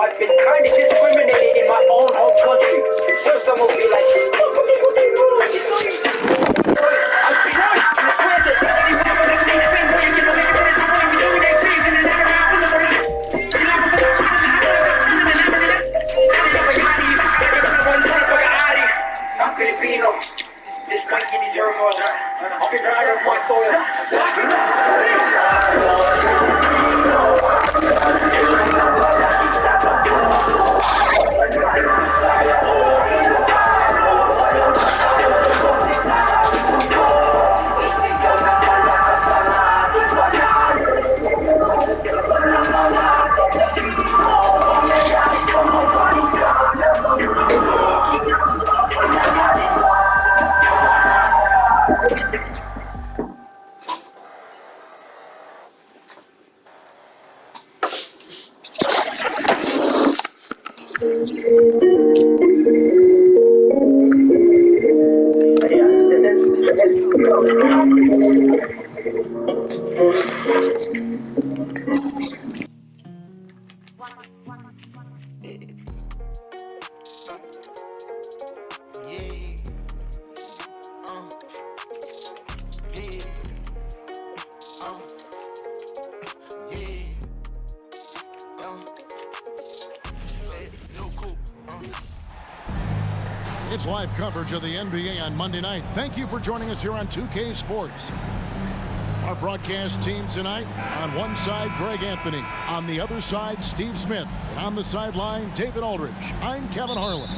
I've been kind of discriminated in my own home country. Sure, someone will be like, I'll be honest, I swear that you never gonna say the same way you know we do it next season and never I'm Filipino. This country deserves more. I'll be proud of my soil. It's live coverage of the NBA on Monday night. Thank you for joining us here on 2K Sports. Our broadcast team tonight, on one side, Greg Anthony. On the other side, Steve Smith. And on the sideline, David Aldridge. I'm Kevin Harlan.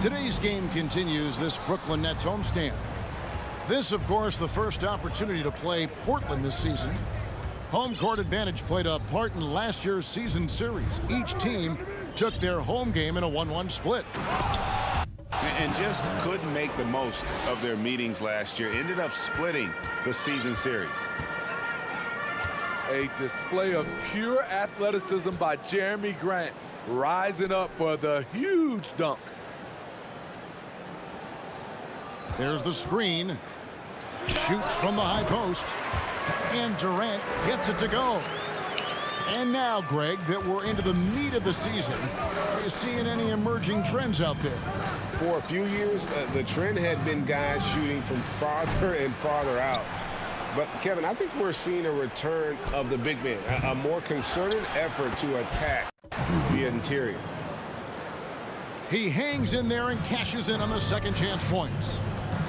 Today's game continues this Brooklyn Nets homestand. This, of course, the first opportunity to play Portland this season. Home court advantage played a part in last year's season series. Each team took their home game in a 1-1 split. And just couldn't make the most of their meetings last year. Ended up splitting the season series. A display of pure athleticism by Jeremy Grant, rising up for the huge dunk. There's the screen. Shoots from the high post. And Durant gets it to go. And now, Greg, that we're into the meat of the season, are you seeing any emerging trends out there? For a few years, the trend had been guys shooting from farther and farther out. But, Kevin, I think we're seeing a return of the big man, a more concerted effort to attack the interior. He hangs in there and cashes in on the second chance points.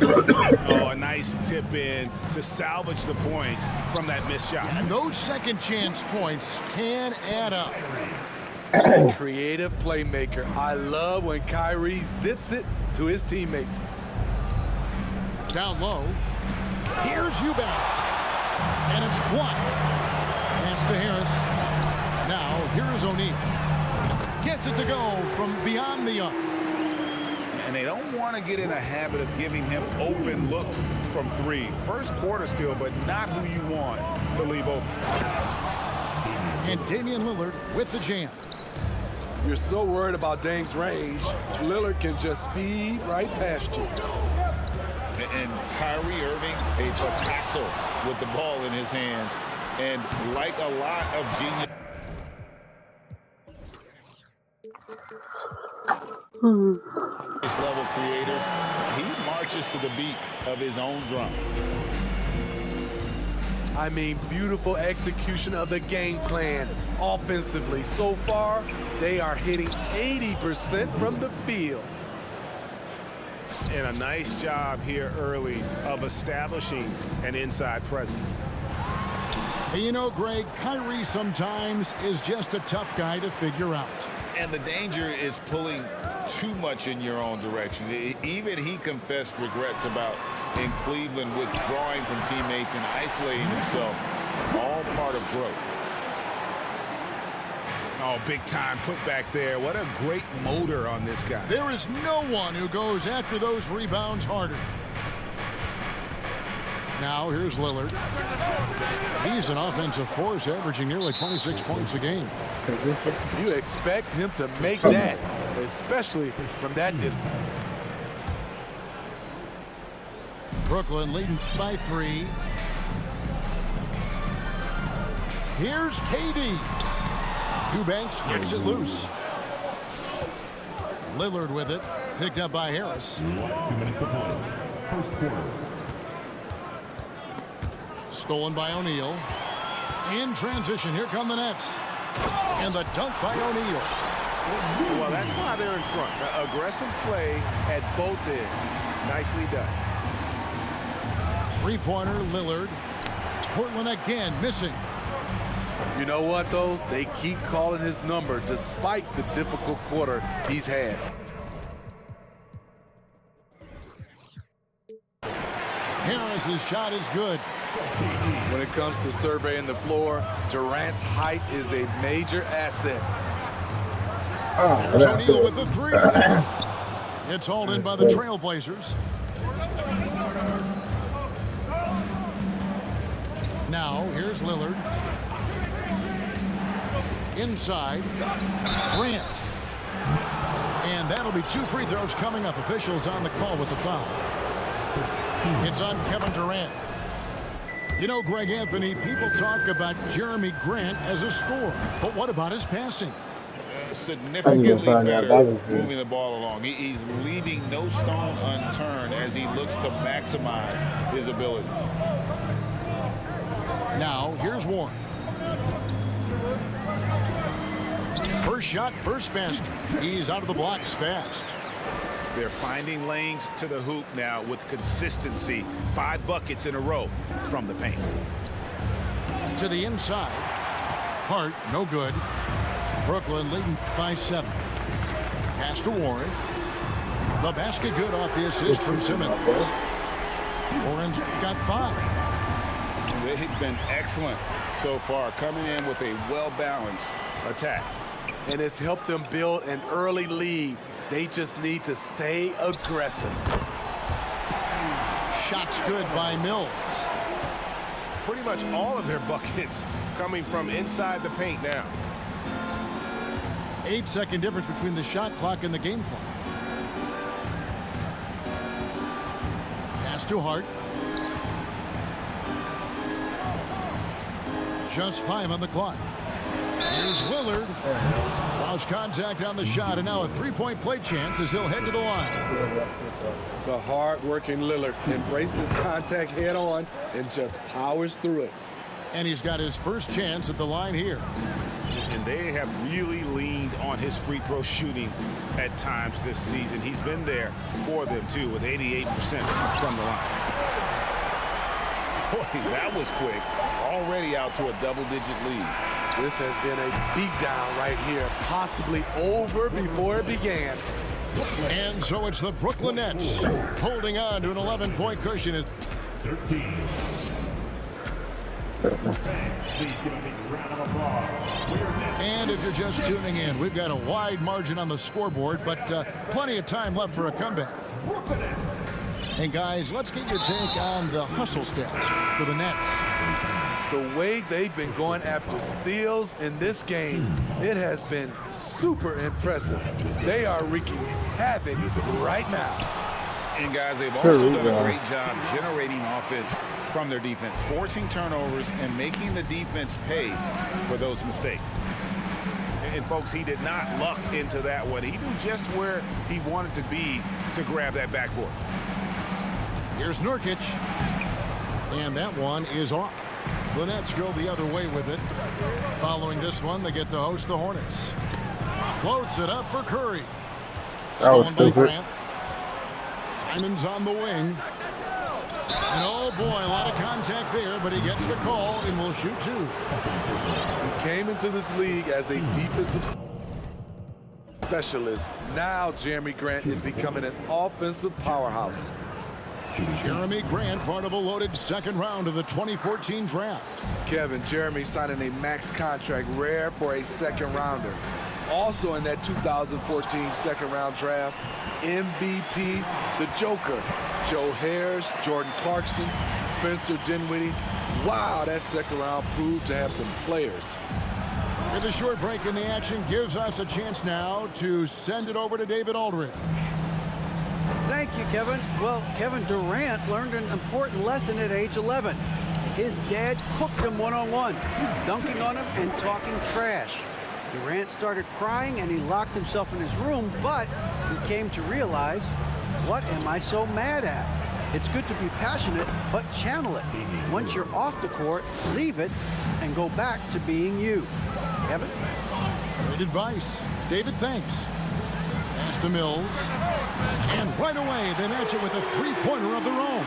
Oh, a nice tip in to salvage the points from that missed shot. And those second chance points can add up. Creative playmaker. I love when Kyrie zips it to his teammates. Down low. Here's Eubanks. And it's blocked. Pass to Harris. Now, here's O'Neal. Gets it to go from beyond the arc. And they don't want to get in a habit of giving him open looks from three. First quarter still, but not who you want to leave open. And Damian Lillard with the jam. You're so worried about Dame's range, Lillard can just speed right past you. And Kyrie Irving, a Picasso with the ball in his hands. And like a lot of genius. This level creators, he marches to the beat of his own drum. I mean, beautiful execution of the game plan offensively. So far, they are hitting 80% from the field. And a nice job here early of establishing an inside presence. Hey, you know, Greg, Kyrie sometimes is just a tough guy to figure out. And the danger is pulling too much in your own direction. Even he confessed regrets about in Cleveland withdrawing from teammates and isolating himself. All part of growth. Oh, big time put back there. What a great motor on this guy. There is no one who goes after those rebounds harder. Now here's Lillard. He's an offensive force, averaging nearly 26 points a game. You expect him to make that, especially from that distance. Brooklyn leading by 3. Here's KD. Eubanks kicks it loose. Lillard with it. Picked up by Harris. 2 minutes to play. First quarter. Stolen by O'Neal. In transition, here come the Nets. And the dunk by O'Neal. Well, that's why they're in front. Aggressive play at both ends. Nicely done. Three-pointer, Lillard. Portland again missing. You know what, though? They keep calling his number despite the difficult quarter he's had. Harris's shot is good. When it comes to surveying the floor, Durant's height is a major asset. There's O'Neal with the 3. It's hauled in by the Trailblazers. Now, here's Lillard. Inside, Grant. And that'll be 2 free throws coming up. Officials on the call with the foul. It's on Kevin Durant. You know, Greg Anthony, people talk about Jeremy Grant as a scorer. But what about his passing? Significantly better moving the ball along. He's leaving no stone unturned as he looks to maximize his abilities. Now, here's Warren. First shot, first basket. He's out of the blocks fast. They're finding lanes to the hoop now with consistency. 5 buckets in a row from the paint. To the inside. Hart, no good. Brooklyn leading by 7. Pass to Warren. The basket good off the assist from Simmons. Warren's got 5. They've been excellent so far, coming in with a well-balanced attack. And it's helped them build an early lead. They just need to stay aggressive. Shots good by Mills. Pretty much all of their buckets coming from inside the paint now. 8-second difference between the shot clock and the game clock. Pass to Hart. Just 5 on the clock. Here's Lillard. Draws contact on the shot, and now a 3-point play chance as he'll head to the line. The hard-working Lillard embraces contact head-on and just powers through it. And he's got his first chance at the line here. And they have really leaned on his free throw shooting at times this season. He's been there for them, too, with 88% from the line. Boy, that was quick. Already out to a double-digit lead. This has been a beatdown right here, possibly over before it began. And so it's the Brooklyn Nets holding on to an 11-point cushion. 13. And if you're just tuning in, we've got a wide margin on the scoreboard, but plenty of time left for a comeback. And guys, let's get your take on the hustle stats for the Nets. The way they've been going after steals in this game, it has been super impressive. They are wreaking havoc right now. And guys, they've also done a great job generating offense from their defense, forcing turnovers and making the defense pay for those mistakes. And folks, he did not luck into that one. He knew just where he wanted to be to grab that backboard. Here's Nurkic. And that one is off. The Nets go the other way with it. Following this one, they get to host the Hornets. Floats it up for Curry. Stolen by Grant. Simon's on the wing. And oh boy, a lot of contact there, but he gets the call and will shoot 2. He came into this league as a defensive specialist. Now Jeremy Grant is becoming an offensive powerhouse. Jeremy Grant, part of a loaded second round of the 2014 draft. Kevin, Jeremy signing a max contract, rare for a second rounder. Also in that 2014 second round draft, MVP, the Joker, Joe Harris, Jordan Clarkson, Spencer Dinwiddie. Wow, that second round proved to have some players. With a short break in the action, gives us a chance now to send it over to David Aldridge. Thank you, Kevin. Well, Kevin Durant learned an important lesson at age 11. His dad cooked him one-on-one, dunking on him and talking trash. Durant started crying and he locked himself in his room, but he came to realize, what am I so mad at? It's good to be passionate, but channel it. Once you're off the court, leave it and go back to being you. Kevin? Great advice. David, thanks. Pass to Mills. And right away, they match it with a three-pointer of their own.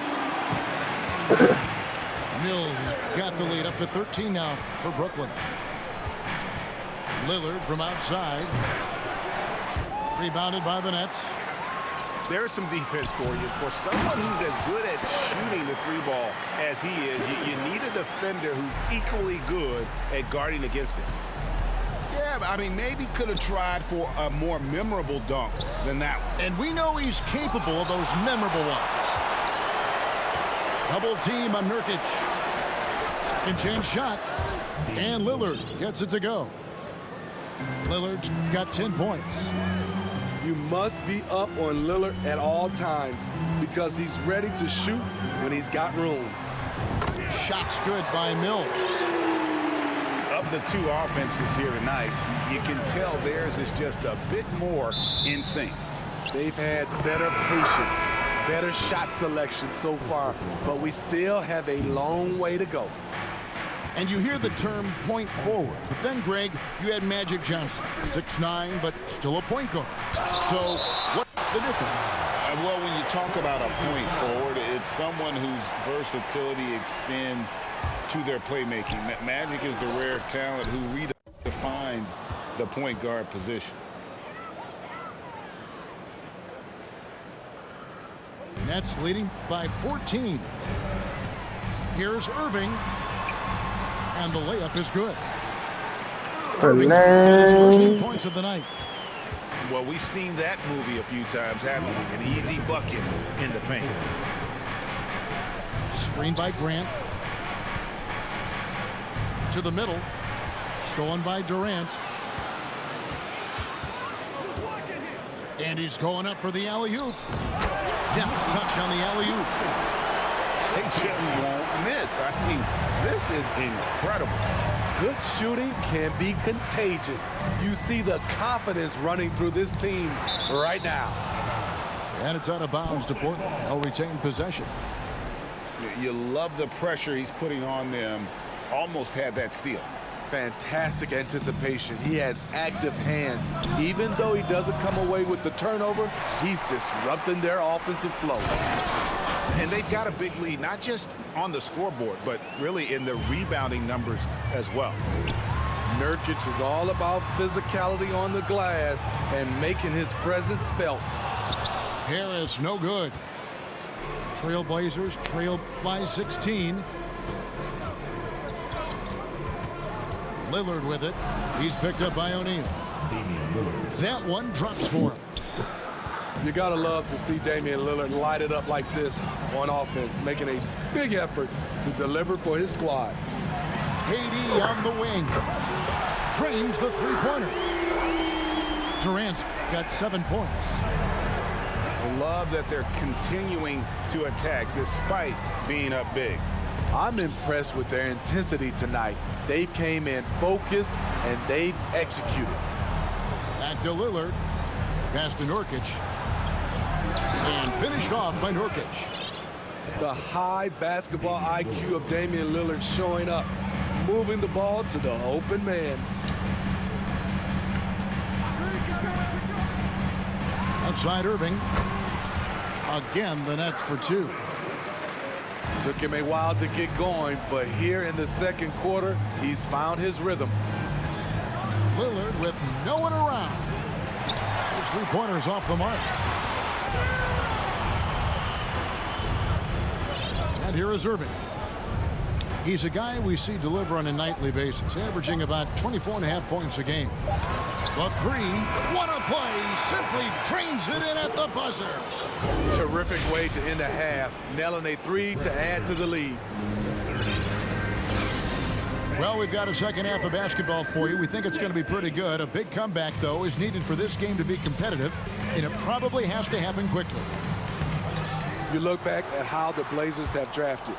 Mills has got the lead up to 13 now for Brooklyn. Lillard from outside. Rebounded by the Nets. There's some defense for you. For someone who's as good at shooting the three ball as he is, you need a defender who's equally good at guarding against it. Yeah, I mean, maybe could have tried for a more memorable dunk than that one. And we know he's capable of those memorable ones. Double team on Nurkic. Second chance shot. And Lillard gets it to go. Lillard's got 10 points. You must be up on Lillard at all times because he's ready to shoot when he's got room. Shot's good by Mills. Of the two offenses here tonight, you can tell theirs is just a bit more in sync. They've had better patience, better shot selection so far, but we still have a long way to go. And you hear the term point forward. But then, Greg, you had Magic Johnson, 6'9", but still a point guard. So what's the difference? Well, when you talk about a point forward, it's someone whose versatility extends to their playmaking. Magic is the rare talent who redefined the point guard position. Nets leading by 14. Here's Irving. And the layup is good. Irving's got his first 2 points of the night. Well, we've seen that movie a few times, haven't we? An easy bucket in the paint. Screen by Grant. To the middle. Stolen by Durant. And he's going up for the alley-oop. Deft touch on the alley-oop. They just won't miss. I mean, this is incredible. Good shooting can be contagious. You see the confidence running through this team right now. And it's out of bounds to Portland. They'll retain possession. You love the pressure he's putting on them. Almost had that steal. Fantastic anticipation. He has active hands. Even though he doesn't come away with the turnover, he's disrupting their offensive flow. And they've got a big lead, not just on the scoreboard, but really in the rebounding numbers as well. Nurkic is all about physicality on the glass and making his presence felt. Harris, no good. Trailblazers trailed by 16. Lillard with it. He's picked up by O'Neal. That one drops for him. You gotta love to see Damian Lillard light it up like this on offense, making a big effort to deliver for his squad. KD on the wing. Drains the three-pointer. Durant's got 7 points. I love that they're continuing to attack despite being up big. I'm impressed with their intensity tonight. They've came in focused and they've executed. Back to Lillard. Pass to Nurkic. And finished off by Nurkic. The high basketball IQ of Damian Lillard showing up, moving the ball to the open man. Outside Irving. Again, the Nets for 2. Took him a while to get going, but here in the second quarter, he's found his rhythm. Lillard with no one around. His three-pointers off the mark. And here is Irving. He's a guy we see deliver on a nightly basis, averaging about 24.5 points a game. The three, what a play, simply drains it in at the buzzer. Terrific way to end a half, nailing a three to add to the lead. Well, we've got a second half of basketball for you. We think it's going to be pretty good. A big comeback, though, is needed for this game to be competitive, and it probably has to happen quickly. You look back at how the Blazers have drafted.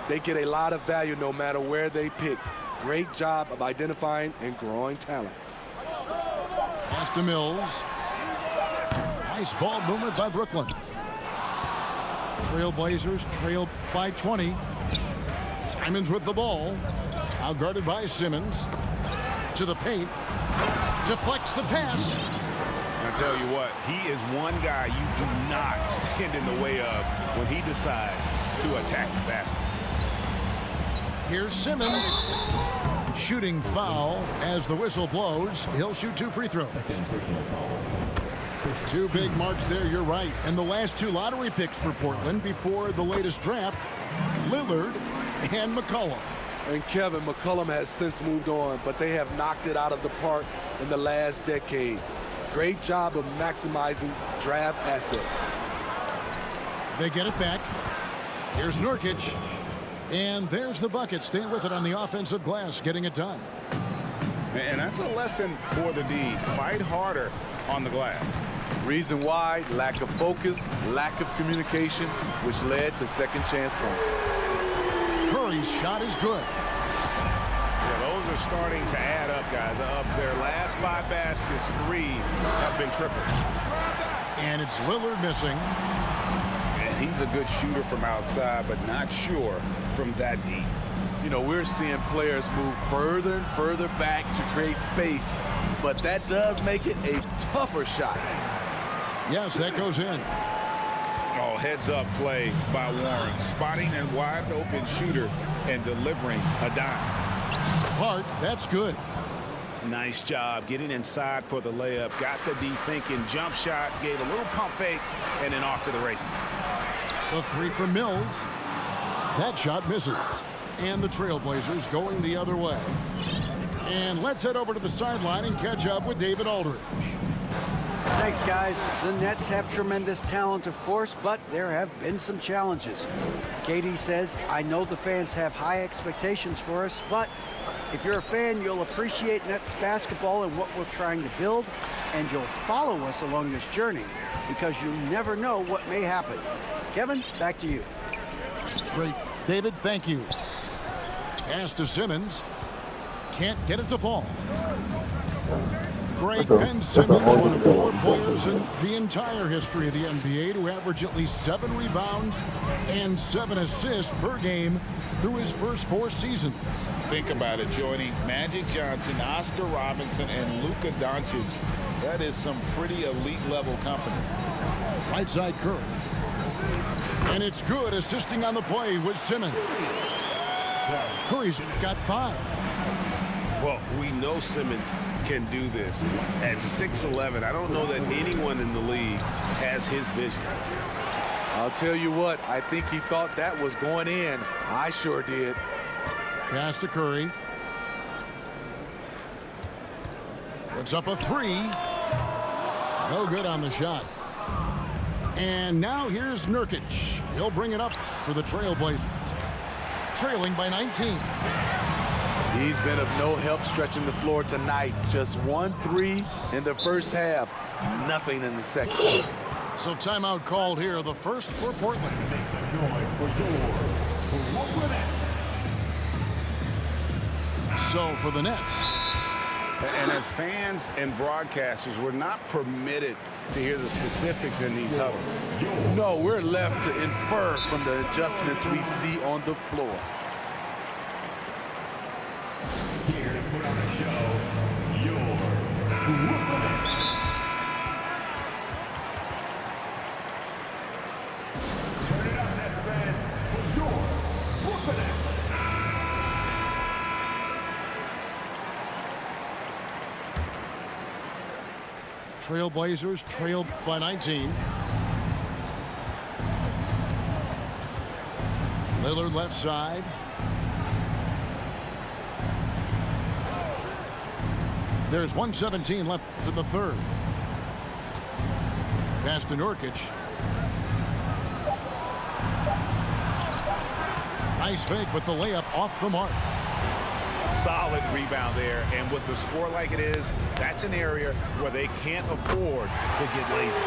They get a lot of value no matter where they pick. Great job of identifying and growing talent. Pass to Mills. Nice ball movement by Brooklyn. Trailblazers trail by 20. Simons with the ball. Now guarded by Simmons. To the paint. Deflects the pass. I tell you what, he is one guy you do not stand in the way of when he decides to attack the basket. Here's Simmons. Shooting foul as the whistle blows. He'll shoot 2 free throws. 2 big marks there, you're right. And the last 2 lottery picks for Portland before the latest draft, Lillard and McCollum. And Kevin, McCollum has since moved on, but they have knocked it out of the park in the last decade. Great job of maximizing draft assets. They get it back. Here's Nurkic. And there's the bucket. Stay with it on the offensive glass, getting it done. And that's a lesson for the D. Fight harder on the glass. Reason why, lack of focus, lack of communication, which led to second chance points. Curry's shot is good. Yeah, those are starting to add up, guys. Of their last 5 baskets, 3 have been triples. And it's Lillard missing. And he's a good shooter from outside, but not sure from that deep. You know, we're seeing players move further and further back to create space, but that does make it a tougher shot. Yes, that goes in. Oh, heads-up play by Warren, spotting a wide open shooter and delivering a dime. Hart, that's good. Nice job getting inside for the layup. Got the D thinking, jump shot, gave a little pump fake, and then off to the races. The 3 from Mills. That shot misses. And the Trailblazers going the other way. And let's head over to the sideline and catch up with David Aldridge. Thanks, guys. The Nets have tremendous talent, of course, but there have been some challenges. KD says, I know the fans have high expectations for us, but if you're a fan, you'll appreciate Nets basketball and what we're trying to build, and you'll follow us along this journey because you never know what may happen. Kevin, back to you. Great. David, thank you. Pass to Simmons. Can't get it to fall. Great Ben Simmons, one of 4 players in the entire history of the NBA to average at least 7 rebounds and 7 assists per game through his first 4 seasons. Think about it, joining Magic Johnson, Oscar Robinson, and Luka Doncic. That is some pretty elite level company. Right side Curry. And it's good, assisting on the play with Simmons. Curry's got 5. Well, we know Simmons can do this. At 6'11", I don't know that anyone in the league has his vision. I'll tell you what, I think he thought that was going in. I sure did. Pass to Curry. Puts up a 3. No good on the shot. And now here's Nurkic. He'll bring it up for the Trailblazers. Trailing by 19. He's been of no help stretching the floor tonight. Just 1 3 in the first half. Nothing in the second. So timeout called here. The first for Portland. So for the Nets. And as fans and broadcasters, we're not permitted to hear the specifics in these huddles. No, we're left to infer from the adjustments we see on the floor. Here to put on the show, your Brooklyn Nets. Turn it up, Nets fans, for your Brooklyn Nets. Trailblazers trailed by 19. Lillard left side. There's 1:17 left in the third. Pass to Nurkic. Nice fake, but the layup off the mark. Solid rebound there, and with the score like it is, that's an area where they can't afford to get lazy.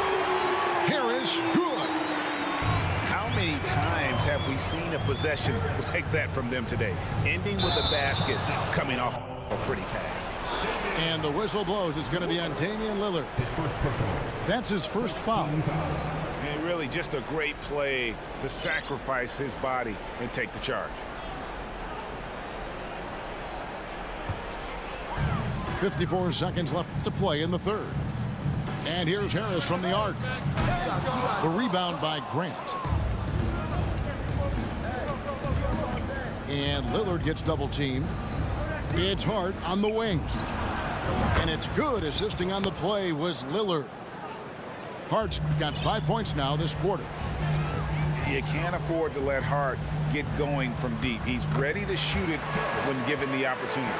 Harris, good. How many times have we seen a possession like that from them today, ending with a basket coming off a pretty pass? And the whistle blows. It's going to be on Damian Lillard. That's his first foul. And really just a great play to sacrifice his body and take the charge. 54 seconds left to play in the third. And here's Harris from the arc. The rebound by Grant. And Lillard gets double teamed. It's Hart on the wing. And it's good. Assisting on the play was Lillard. Hart's got 5 points now this quarter. You can't afford to let Hart get going from deep. He's ready to shoot it when given the opportunity.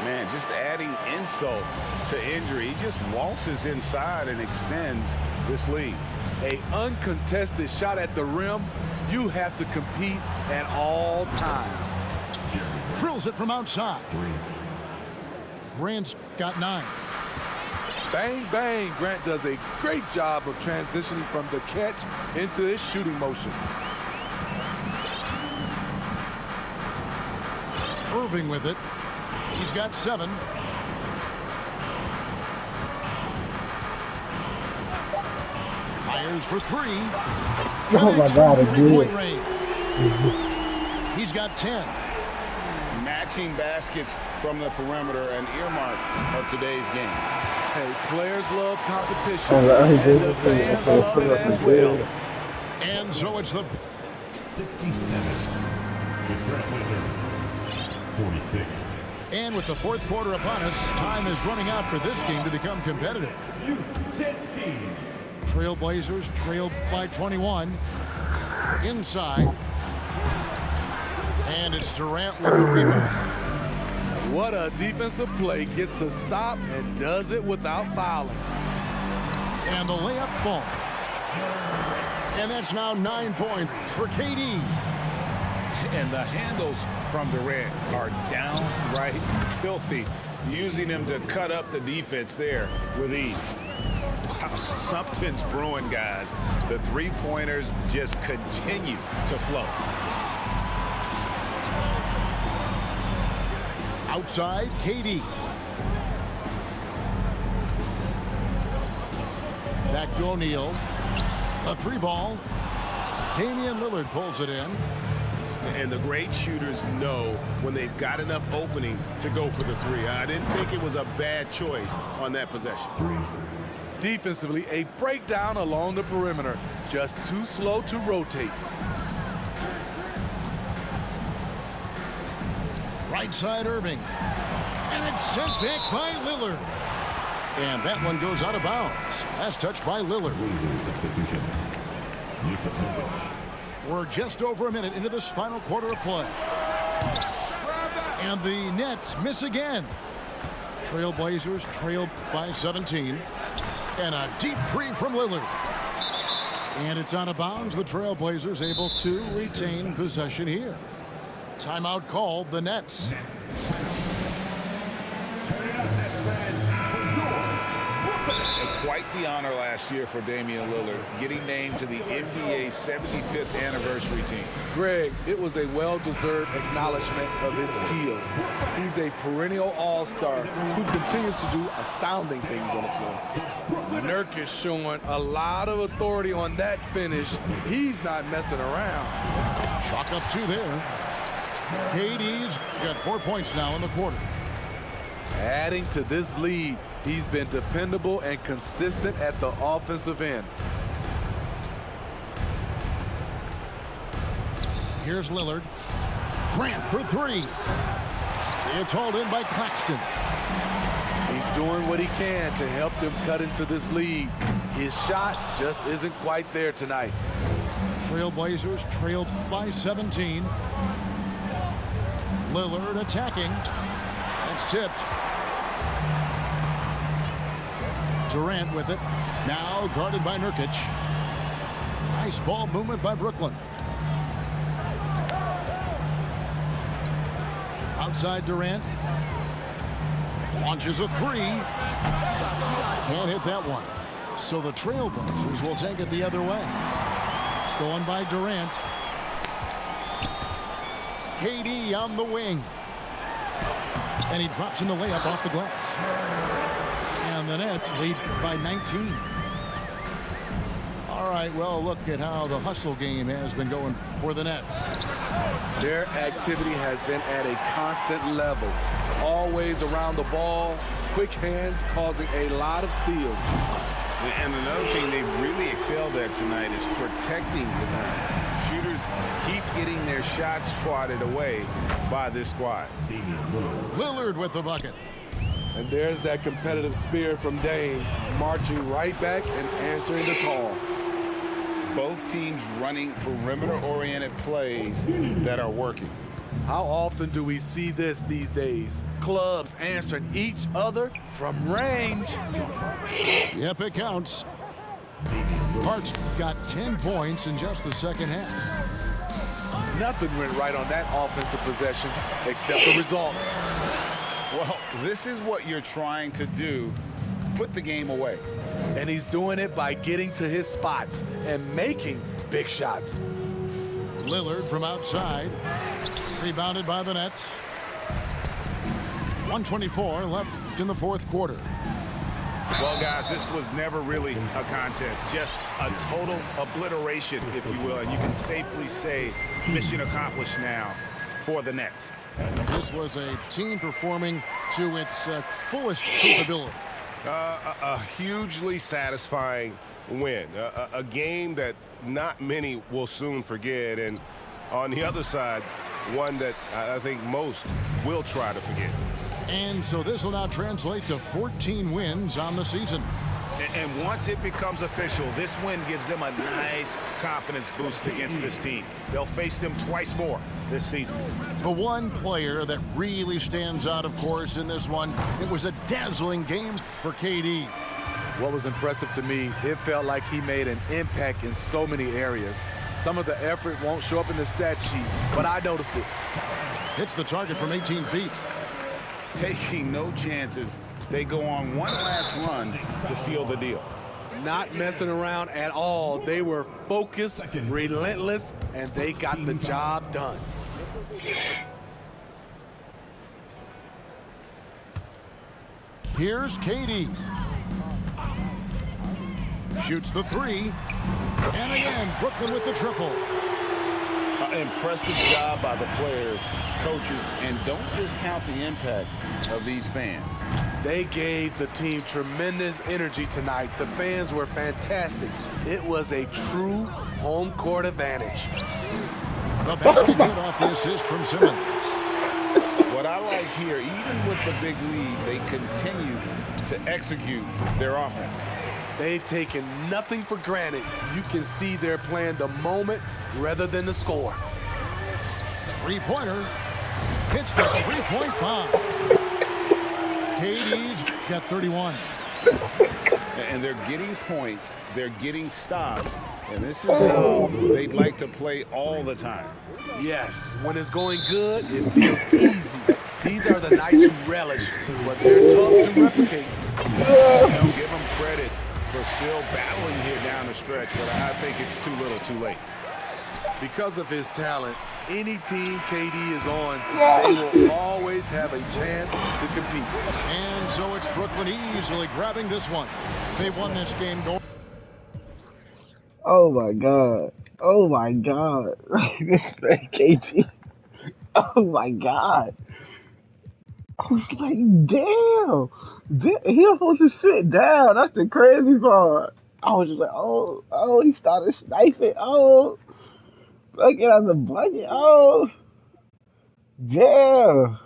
Man, just adding insult to injury. He just waltzes inside and extends this lead. An uncontested shot at the rim, you have to compete at all times. Drills it from outside. Grant's got 9. Bang, bang. Grant does a great job of transitioning from the catch into his shooting motion. Irving with it. He's got 7. Fires for 3. Oh my God, it's good. He's got 10. Matching baskets from the perimeter, an earmark of today's game. Hey, players love competition, Oh, right. and the fans love it as well. And so it's the 67. With Brett Withers, 46. And with the fourth quarter upon us, time is running out for this game to become competitive. Trailblazers trail by 21. Inside. And it's Durant with the rebound. What a defensive play. Gets the stop and does it without fouling. And the layup falls. And that's now 9 points for KD. And the handles from Durant are downright filthy, using him to cut up the defense there with ease. Wow, something's brewing, guys. The three-pointers just continue to flow. Outside, KD. Back to O'Neal. A 3-ball. Damian Lillard pulls it in. And the great shooters know when they've got enough opening to go for the 3. I didn't think it was a bad choice on that possession. Defensively, a breakdown along the perimeter. Just too slow to rotate. Right side, Irving. And it's sent back by Lillard. And that one goes out of bounds. Last touch by Lillard. We're just over a minute into this final quarter of play. And the Nets miss again. Trailblazers trail by 17. And a deep 3 from Lillard. And it's out of bounds. The Trailblazers able to retain possession here. Timeout called, the Nets. Quite the honor last year for Damian Lillard, getting named to the NBA's 75th anniversary team. Greg, it was a well-deserved acknowledgement of his skills. He's a perennial all-star who continues to do astounding things on the floor. Nurkic showing a lot of authority on that finish. He's not messing around. Chalk up 2 there. KD's got 4 points now in the quarter. Adding to this lead, he's been dependable and consistent at the offensive end. Here's Lillard. Grant for 3. It's hauled in by Claxton. He's doing what he can to help them cut into this lead. His shot just isn't quite there tonight. Trailblazers trailed by 17. Lillard attacking. It's tipped. Durant with it. Now guarded by Nurkic. Nice ball movement by Brooklyn. Outside Durant. Launches a three. Can't hit that one. So the Trailblazers will take it the other way. Stolen by Durant. KD on the wing. And he drops in the layup off the glass. And the Nets lead by 19. All right, well, look at how the hustle game has been going for the Nets. Their activity has been at a constant level. Always around the ball, quick hands causing a lot of steals. And another thing they really excelled at tonight is protecting the ground. Shooters keep getting their shots swatted away by this squad. Lillard with the bucket. And there's that competitive spirit from Dame, marching right back and answering the call. Both teams running perimeter-oriented plays that are working. How often do we see this these days? Clubs answering each other from range. Yep, it counts. Hart's got 10 points in just the second half. Nothing went right on that offensive possession except the result. Well, this is what you're trying to do. Put the game away. And he's doing it by getting to his spots and making big shots. Lillard from outside. Rebounded by the Nets. 1:24 left in the fourth quarter. Well, guys, this was never really a contest. Just a total obliteration, if you will. And you can safely say mission accomplished now for the Nets. This was a team performing to its fullest capability. A hugely satisfying win. A game that not many will soon forget. And on the other side, one that I think most will try to forget. And so this will now translate to 14 wins on the season. And once it becomes official, this win gives them a nice confidence boost against this team. They'll face them twice more this season. The one player that really stands out, of course, in this one, it was a dazzling game for KD. What was impressive to me, it felt like he made an impact in so many areas. Some of the effort won't show up in the stat sheet, but I noticed it. Hits the target from 18 feet. Taking no chances, they go on one last run to seal the deal. Not messing around at all. They were focused, relentless, and they got the job done. Here's KD. Shoots the three. And again, Brooklyn with the triple. Impressive job by the players, coaches, and don't discount the impact of these fans. They gave the team tremendous energy tonight. The fans were fantastic. It was a true home court advantage. The basket good off the assist from Simmons. What I like here, even with the big lead, they continue to execute their offense. They've taken nothing for granted. You can see they're playing the moment rather than the score. Three-pointer. Hits the three-point bomb. KD's got 31. And they're getting points, they're getting stops, and this is how they'd like to play all the time. Yes, when it's going good, it feels easy. These are the nights you relish, but they're tough to replicate. Don't give them credit for still battling here down the stretch, but I think it's too little too late. Because of his talent, any team KD is on, they will always have a chance to compete. And so it's Brooklyn easily grabbing this one. They won this game. Oh my God. Oh my God. This man, KD. Oh my God. I was like, damn. He was supposed to sit down. That's the crazy part. I was just like, oh, he started sniping. Oh, bucket on the bucket. Oh, damn.